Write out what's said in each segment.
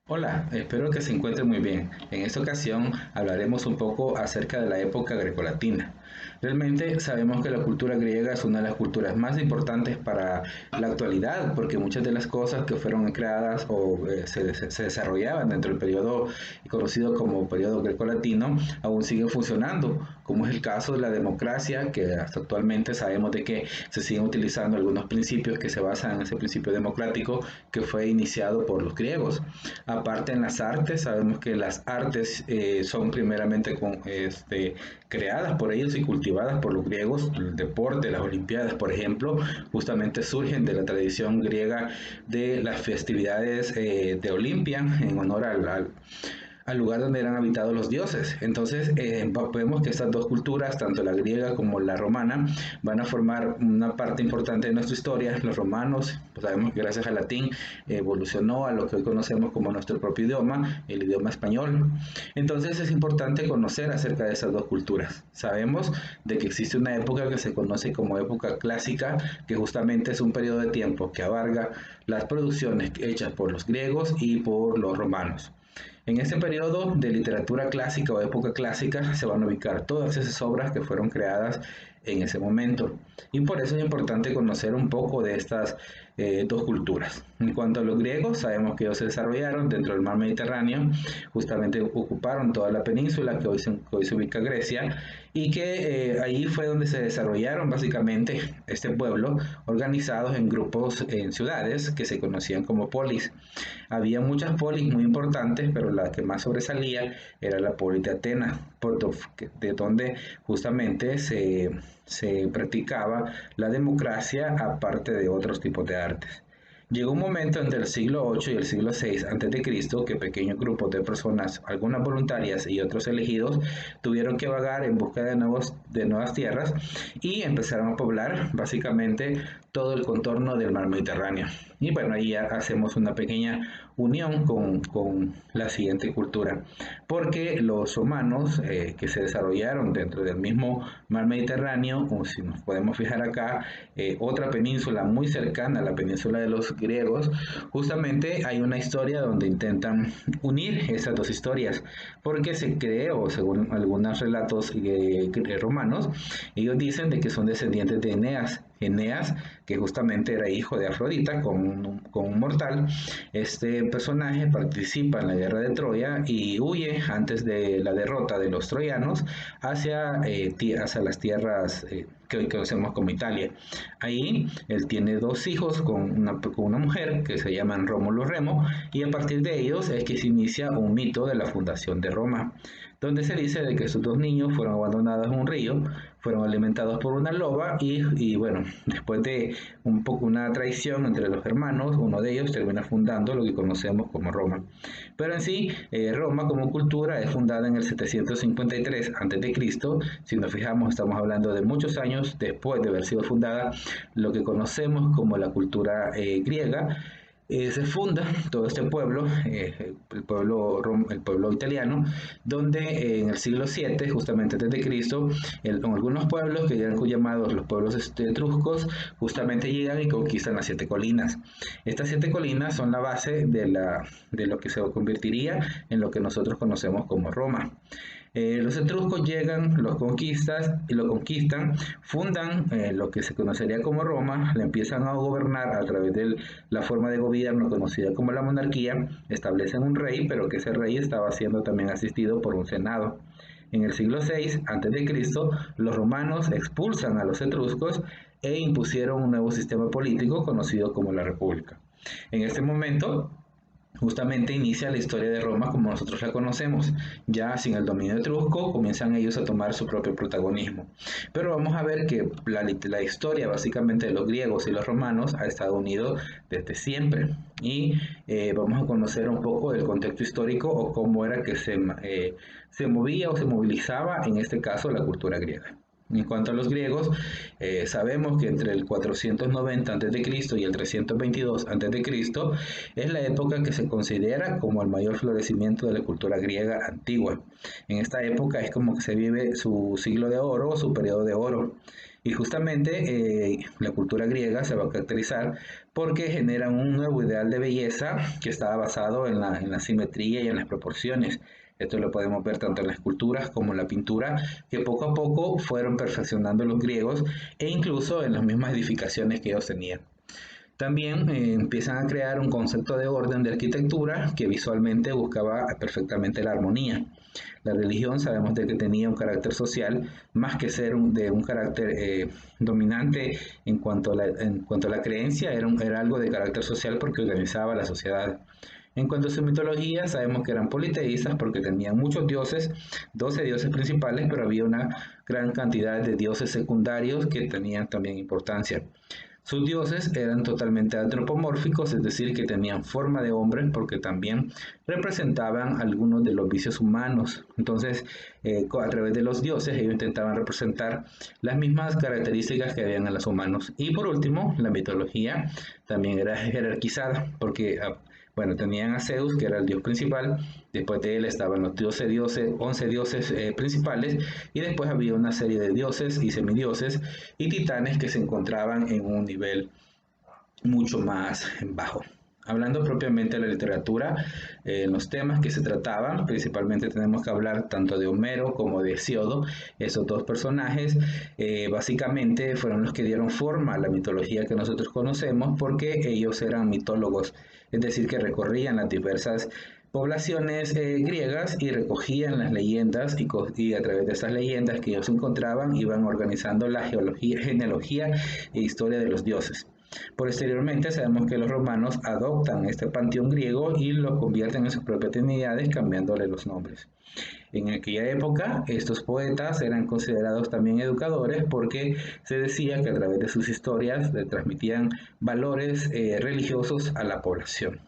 Hola, espero que se encuentre muy bien. En esta ocasión hablaremos un poco acerca de la época grecolatina. Realmente sabemos que la cultura griega es una de las culturas más importantes para la actualidad, porque muchas de las cosas que fueron creadas o se desarrollaban dentro del periodo conocido como periodo grecolatino aún siguen funcionando, como es el caso de la democracia, que hasta actualmente sabemos de que se siguen utilizando algunos principios que se basan en ese principio democrático que fue iniciado por los griegos. Aparte en las artes, sabemos que las artes son primeramente creadas por ellos y cultivadas por los griegos. El deporte, las olimpiadas, por ejemplo, justamente surgen de la tradición griega de las festividades de Olimpia en honor al lugar donde eran habitados los dioses. Entonces, vemos que estas dos culturas, tanto la griega como la romana, van a formar una parte importante de nuestra historia. Los romanos, pues sabemos que gracias al latín evolucionó a lo que hoy conocemos como nuestro propio idioma, el idioma español. Entonces, es importante conocer acerca de esas dos culturas. Sabemos de que existe una época que se conoce como época clásica, que justamente es un periodo de tiempo que abarca las producciones hechas por los griegos y por los romanos. En este periodo de literatura clásica o época clásica se van a ubicar todas esas obras que fueron creadas en ese momento. Y por eso es importante conocer un poco de estas dos culturas. En cuanto a los griegos, sabemos que ellos se desarrollaron dentro del mar Mediterráneo, justamente ocuparon toda la península que hoy se ubica Grecia, y que ahí fue donde se desarrollaron básicamente este pueblo, organizados en grupos, en ciudades que se conocían como polis. Había muchas polis muy importantes, pero la que más sobresalía era la polis de Atenas, de donde justamente se practicaba la democracia aparte de otros tipos de artes. Llegó un momento entre el siglo VIII y el siglo VI a.C. que pequeños grupos de personas, algunas voluntarias y otros elegidos, tuvieron que vagar en busca de nuevas tierras y empezaron a poblar básicamente todo el contorno del mar Mediterráneo. Y bueno, ahí ya hacemos una pequeña unión con la siguiente cultura, porque los romanos que se desarrollaron dentro del mismo mar Mediterráneo, o si nos podemos fijar acá, otra península muy cercana a la península de los griegos, justamente hay una historia donde intentan unir esas dos historias, porque se cree, o según algunos relatos romanos, ellos dicen de que son descendientes de Eneas. Eneas, que justamente era hijo de Afrodita con un mortal. Este personaje participa en la guerra de Troya y huye antes de la derrota de los troyanos hacia las tierras que hoy conocemos como Italia. Ahí él tiene dos hijos con una mujer que se llaman Rómulo y Remo, y a partir de ellos es que se inicia un mito de la fundación de Roma, donde se dice de que sus dos niños fueron abandonados en un río, fueron alimentados por una loba y bueno, después de un poco una traición entre los hermanos, uno de ellos termina fundando lo que conocemos como Roma. Pero en sí, Roma como cultura es fundada en el 753 a.C. Si nos fijamos, estamos hablando de muchos años después de haber sido fundada lo que conocemos como la cultura griega. Se funda todo este pueblo, el pueblo italiano, donde en el siglo VII, justamente antes de Cristo, algunos pueblos que eran llamados los pueblos etruscos, justamente llegan y conquistan las siete colinas. Estas siete colinas son la base de lo que se convertiría en lo que nosotros conocemos como Roma. Los etruscos llegan, lo conquistan, fundan lo que se conocería como Roma, la empiezan a gobernar a través de la forma de gobierno conocida como la monarquía, establecen un rey, pero que ese rey estaba siendo también asistido por un senado. En el siglo VI a.C., los romanos expulsan a los etruscos e impusieron un nuevo sistema político conocido como la República. En este momento, justamente inicia la historia de Roma como nosotros la conocemos. Ya sin el dominio etrusco comienzan ellos a tomar su propio protagonismo. Pero vamos a ver que la historia básicamente de los griegos y los romanos ha estado unido desde siempre. Y vamos a conocer un poco del contexto histórico o cómo era que se movía o se movilizaba en este caso la cultura griega. En cuanto a los griegos, sabemos que entre el 490 a.C. y el 322 a.C. es la época que se considera como el mayor florecimiento de la cultura griega antigua. En esta época es como que se vive su siglo de oro o su periodo de oro. Y justamente la cultura griega se va a caracterizar porque generan un nuevo ideal de belleza que estaba basado en la simetría y en las proporciones. Esto lo podemos ver tanto en las esculturas como en la pintura, que poco a poco fueron perfeccionando los griegos e incluso en las mismas edificaciones que ellos tenían. También empiezan a crear un concepto de orden de arquitectura que visualmente buscaba perfectamente la armonía. La religión sabemos de que tenía un carácter social más que ser de un carácter dominante en cuanto a la creencia, era algo de carácter social porque organizaba la sociedad. En cuanto a su mitología, sabemos que eran politeístas porque tenían muchos dioses, 12 dioses principales, pero había una gran cantidad de dioses secundarios que tenían también importancia. Sus dioses eran totalmente antropomórficos, es decir, que tenían forma de hombres porque también representaban algunos de los vicios humanos. Entonces, a través de los dioses, ellos intentaban representar las mismas características que habían en los humanos. Y por último, la mitología también era jerarquizada porque bueno, tenían a Zeus, que era el dios principal, después de él estaban los 11 dioses principales, y después había una serie de dioses y semidioses y titanes que se encontraban en un nivel mucho más bajo. Hablando propiamente de la literatura, los temas que se trataban, principalmente tenemos que hablar tanto de Homero como de Hesiodo. Esos dos personajes básicamente fueron los que dieron forma a la mitología que nosotros conocemos porque ellos eran mitólogos, es decir, que recorrían las diversas poblaciones griegas y recogían las leyendas y a través de esas leyendas que ellos encontraban iban organizando la genealogía e historia de los dioses. Posteriormente sabemos que los romanos adoptan este panteón griego y lo convierten en sus propias divinidades cambiándole los nombres. En aquella época, estos poetas eran considerados también educadores porque se decía que a través de sus historias le transmitían valores religiosos a la población.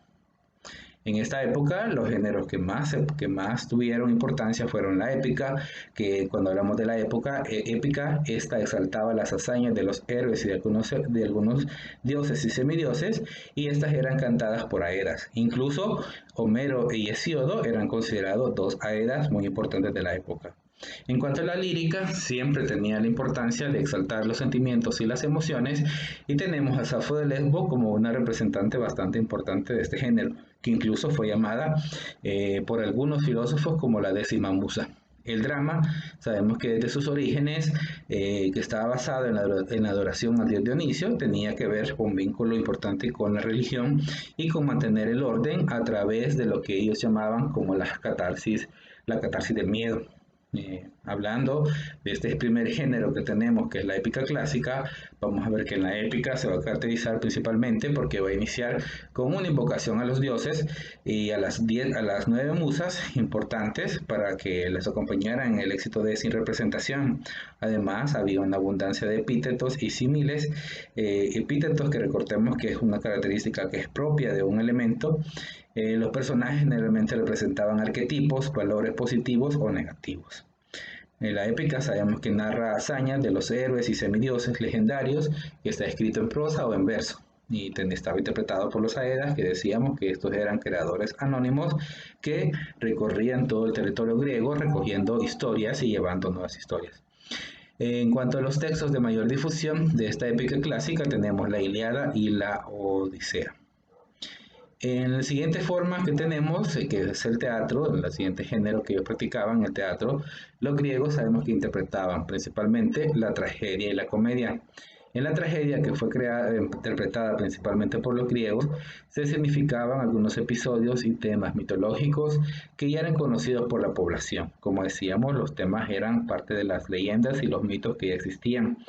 En esta época, los géneros que más tuvieron importancia fueron la épica, que cuando hablamos de la época épica, esta exaltaba las hazañas de los héroes y de algunos dioses y semidioses, y estas eran cantadas por aedas. Incluso Homero y Hesíodo eran considerados dos aedas muy importantes de la época. En cuanto a la lírica, siempre tenía la importancia de exaltar los sentimientos y las emociones, y tenemos a Safo de Lesbo como una representante bastante importante de este género, que incluso fue llamada por algunos filósofos como la décima musa. El drama, sabemos que desde sus orígenes, que estaba basado en la adoración al dios Dionisio, tenía que ver con un vínculo importante con la religión y con mantener el orden a través de lo que ellos llamaban como la catarsis del miedo. Hablando de este primer género que tenemos, que es la épica clásica, vamos a ver que en la épica se va a caracterizar principalmente porque va a iniciar con una invocación a los dioses y a las 9 musas importantes para que les acompañaran en el éxito de esa representación. Además, había una abundancia de epítetos y símiles, epítetos que recordemos que es una característica que es propia de un elemento. Los personajes generalmente representaban arquetipos, valores positivos o negativos. En la épica sabemos que narra hazañas de los héroes y semidioses legendarios, que está escrito en prosa o en verso, y estaba interpretado por los aedas, que decíamos que estos eran creadores anónimos que recorrían todo el territorio griego recogiendo historias y llevando nuevas historias. En cuanto a los textos de mayor difusión de esta épica clásica, tenemos la Ilíada y la Odisea. En la siguiente forma que tenemos, que es el teatro, en el siguiente género que ellos practicaban, el teatro, los griegos sabemos que interpretaban principalmente la tragedia y la comedia. En la tragedia, que fue interpretada principalmente por los griegos, se significaban algunos episodios y temas mitológicos que ya eran conocidos por la población. Como decíamos, los temas eran parte de las leyendas y los mitos que ya existían.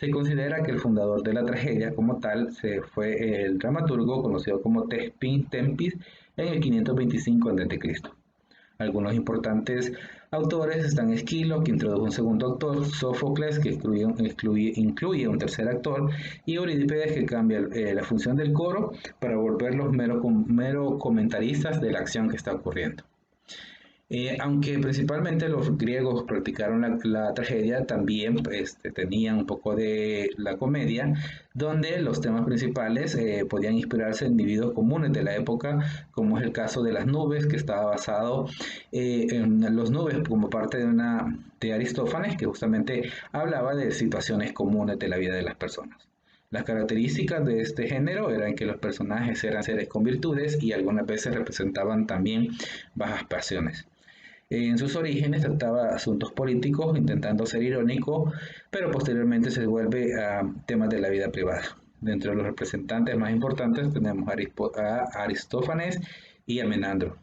Se considera que el fundador de la tragedia como tal fue el dramaturgo conocido como Tempis en el 525 a.C. Algunos importantes autores están Esquilo, que introdujo un segundo actor, Sófocles, que incluye un tercer actor, y Eurípides, que cambia la función del coro para volverlos mero comentaristas de la acción que está ocurriendo. Aunque principalmente los griegos practicaron la tragedia, también tenían un poco de la comedia, donde los temas principales podían inspirarse en individuos comunes de la época, como es el caso de las nubes, que estaba basado en las nubes como parte de Aristófanes, que justamente hablaba de situaciones comunes de la vida de las personas. Las características de este género eran que los personajes eran seres con virtudes y algunas veces representaban también bajas pasiones. En sus orígenes trataba asuntos políticos, intentando ser irónico, pero posteriormente se vuelve a temas de la vida privada. Dentro de los representantes más importantes tenemos a Aristófanes y a Menandro.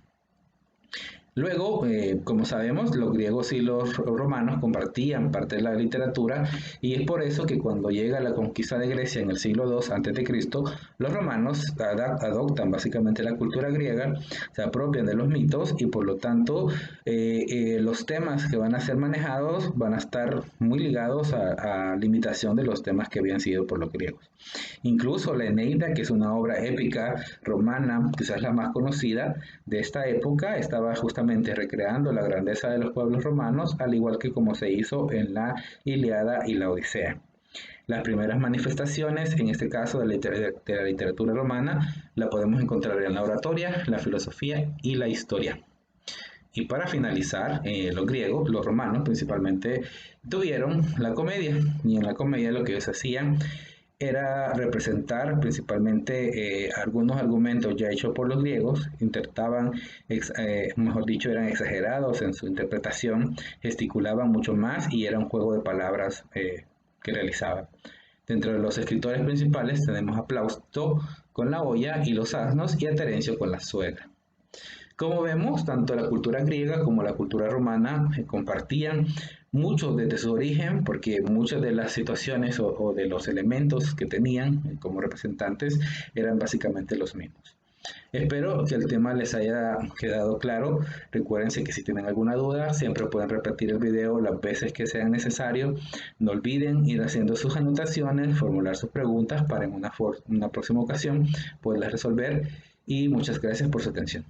Luego, como sabemos, los griegos y los romanos compartían parte de la literatura y es por eso que cuando llega la conquista de Grecia en el siglo II a.C., los romanos adoptan básicamente la cultura griega, se apropian de los mitos y por lo tanto los temas que van a ser manejados van a estar muy ligados a la imitación de los temas que habían sido por los griegos. Incluso la Eneida, que es una obra épica romana, quizás la más conocida de esta época, estaba justamente recreando la grandeza de los pueblos romanos, al igual que como se hizo en la Ilíada y la Odisea. Las primeras manifestaciones, en este caso de la literatura romana, la podemos encontrar en la oratoria, la filosofía y la historia. Y para finalizar, los griegos, los romanos principalmente, tuvieron la comedia. Y en la comedia lo que ellos hacían era representar principalmente algunos argumentos ya hechos por los griegos, intentaban, mejor dicho, eran exagerados en su interpretación, gesticulaban mucho más y era un juego de palabras que realizaban. Dentro de los escritores principales tenemos a Plauto con la olla y los asnos y a Terencio con la suegra. Como vemos, tanto la cultura griega como la cultura romana compartían mucho desde su origen, porque muchas de las situaciones o de los elementos que tenían como representantes eran básicamente los mismos. Espero que el tema les haya quedado claro. Recuérdense que si tienen alguna duda, siempre pueden repetir el video las veces que sea necesario. No olviden ir haciendo sus anotaciones, formular sus preguntas para en una próxima ocasión poderlas resolver. Y muchas gracias por su atención.